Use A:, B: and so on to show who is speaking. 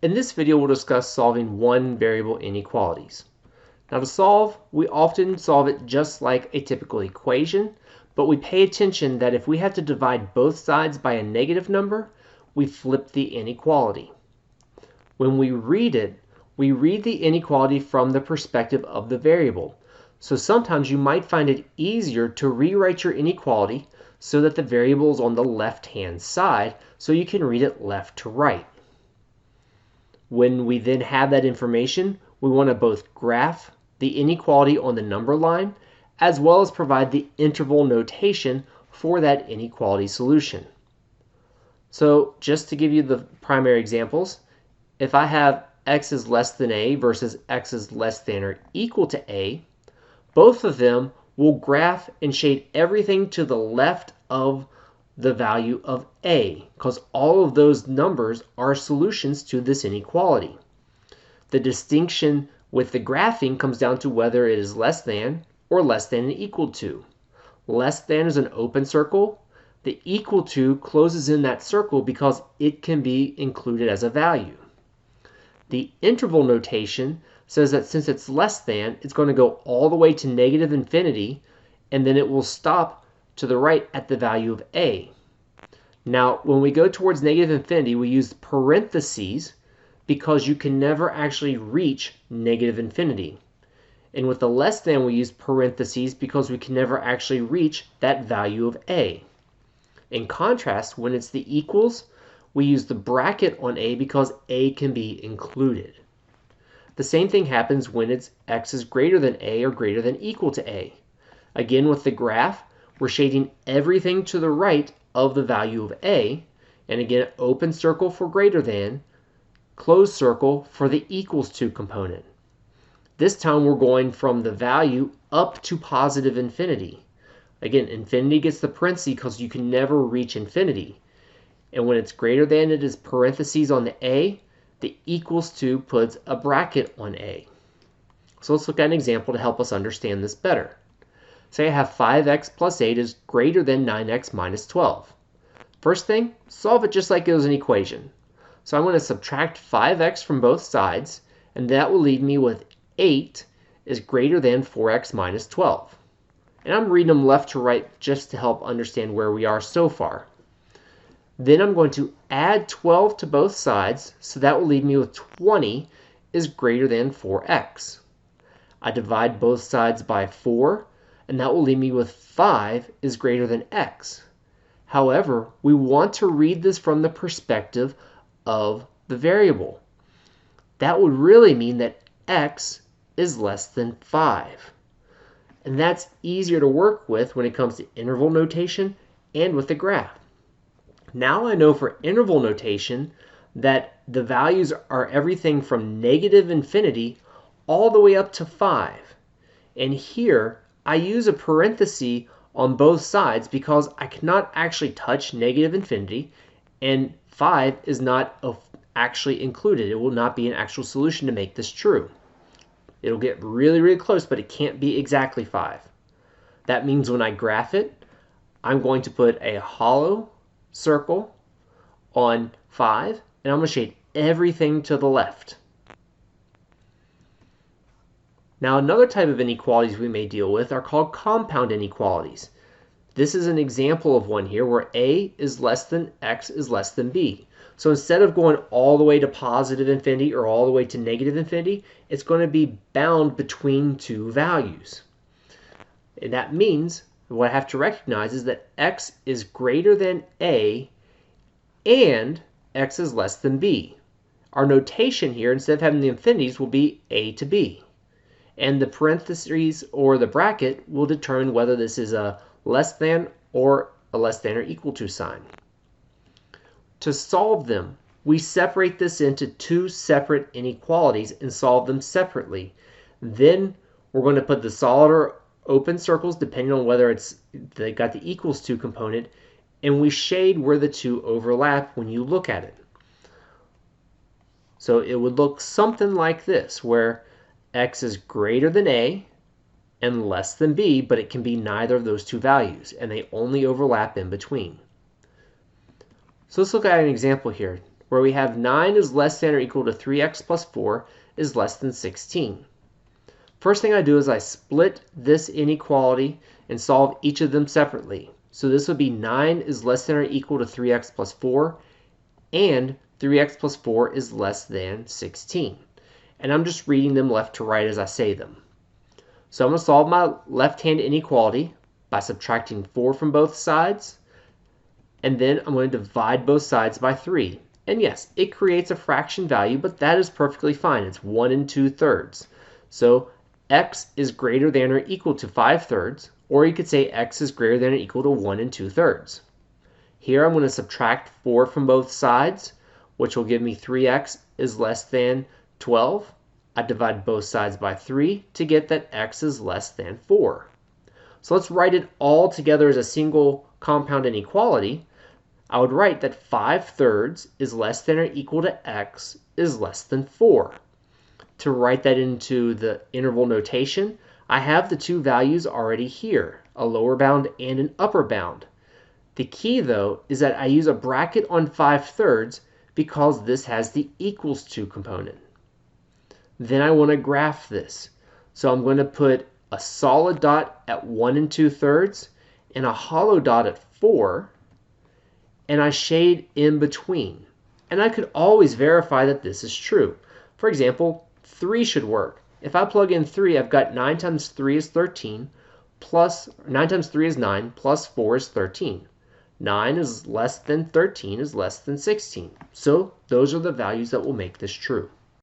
A: In this video, we'll discuss solving one-variable inequalities. Now to solve, we often solve it just like a typical equation, but we pay attention that if we have to divide both sides by a negative number, we flip the inequality. When we read it, we read the inequality from the perspective of the variable. So sometimes you might find it easier to rewrite your inequality so that the variable is on the left-hand side, so you can read it left to right. When we then have that information, we want to both graph the inequality on the number line, as well as provide the interval notation for that inequality solution. So just to give you the primary examples, if I have x is less than a versus x is less than or equal to a, both of them will graph and shade everything to the left of the value of a, because all of those numbers are solutions to this inequality. The distinction with the graphing comes down to whether it is less than or less than and equal to. Less than is an open circle. The equal to closes in that circle because it can be included as a value. The interval notation says that since it's less than, it's going to go all the way to negative infinity, and then it will stop to the right at the value of a. Now, when we go towards negative infinity, we use parentheses because you can never actually reach negative infinity. And with the less than, we use parentheses because we can never actually reach that value of a. In contrast, when it's the equals, we use the bracket on a because a can be included. The same thing happens when it's x is greater than a or greater than equal to a. Again, with the graph, we're shading everything to the right of the value of a, and again, open circle for greater than, closed circle for the equals to component. This time we're going from the value up to positive infinity. Again, infinity gets the parenthesis because you can never reach infinity. And when it's greater than, it is parentheses on the a, the equals to puts a bracket on a. So let's look at an example to help us understand this better. Say I have 5x plus 8 is greater than 9x minus 12. First thing, solve it just like it was an equation. So I'm going to subtract 5x from both sides, and that will leave me with 8 is greater than 4x minus 12. And I'm reading them left to right just to help understand where we are so far. Then I'm going to add 12 to both sides, so that will leave me with 20 is greater than 4x. I divide both sides by 4, and that will leave me with 5 is greater than x. However, we want to read this from the perspective of the variable. That would really mean that x is less than 5. And that's easier to work with when it comes to interval notation and with the graph. Now I know for interval notation that the values are everything from negative infinity all the way up to 5. And here I use a parenthesis on both sides because I cannot actually touch negative infinity, and 5 is not actually included. It will not be an actual solution to make this true. It'll get really, really close, but it can't be exactly 5. That means when I graph it, I'm going to put a hollow circle on 5, and I'm going to shade everything to the left. Now, another type of inequalities we may deal with are called compound inequalities. This is an example of one here where a is less than x is less than b. So instead of going all the way to positive infinity or all the way to negative infinity, it's going to be bound between two values. And that means what I have to recognize is that x is greater than a and x is less than b. Our notation here, instead of having the infinities, will be a to b. And the parentheses or the bracket will determine whether this is a less than or a less than or equal to sign. To solve them, we separate this into two separate inequalities and solve them separately. Then we're going to put the solid or open circles depending on whether they got the equals to component, and we shade where the two overlap when you look at it. So it would look something like this, where x is greater than a and less than b, but it can be neither of those two values, and they only overlap in between. So let's look at an example here. where we have 9 is less than or equal to 3x plus 4 is less than 16. First thing I do is I split this inequality and solve each of them separately. So this would be 9 is less than or equal to 3x plus 4, and 3x plus 4 is less than 16. And I'm just reading them left to right as I say them. So I'm going to solve my left-hand inequality by subtracting 4 from both sides, and then I'm going to divide both sides by 3. And yes, it creates a fraction value, but that is perfectly fine. It's 1 2/3. So x is greater than or equal to 5/3, or you could say x is greater than or equal to 1 2/3. Here I'm going to subtract 4 from both sides, which will give me 3x is less than 12. I divide both sides by 3 to get that x is less than 4. So let's write it all together as a single compound inequality. I would write that 5/3 is less than or equal to x is less than 4. To write that into the interval notation, I have the two values already here, a lower bound and an upper bound. The key, though, is that I use a bracket on 5/3 because this has the equals to component. Then I want to graph this. So I'm going to put a solid dot at 1 2/3 and a hollow dot at 4, and I shade in between. And I could always verify that this is true. For example, 3 should work. If I plug in 3, I've got 9 times 3 is 13, plus 9 times 3 is 9, plus 4 is 13. 9 is less than 13 is less than 16. So those are the values that will make this true.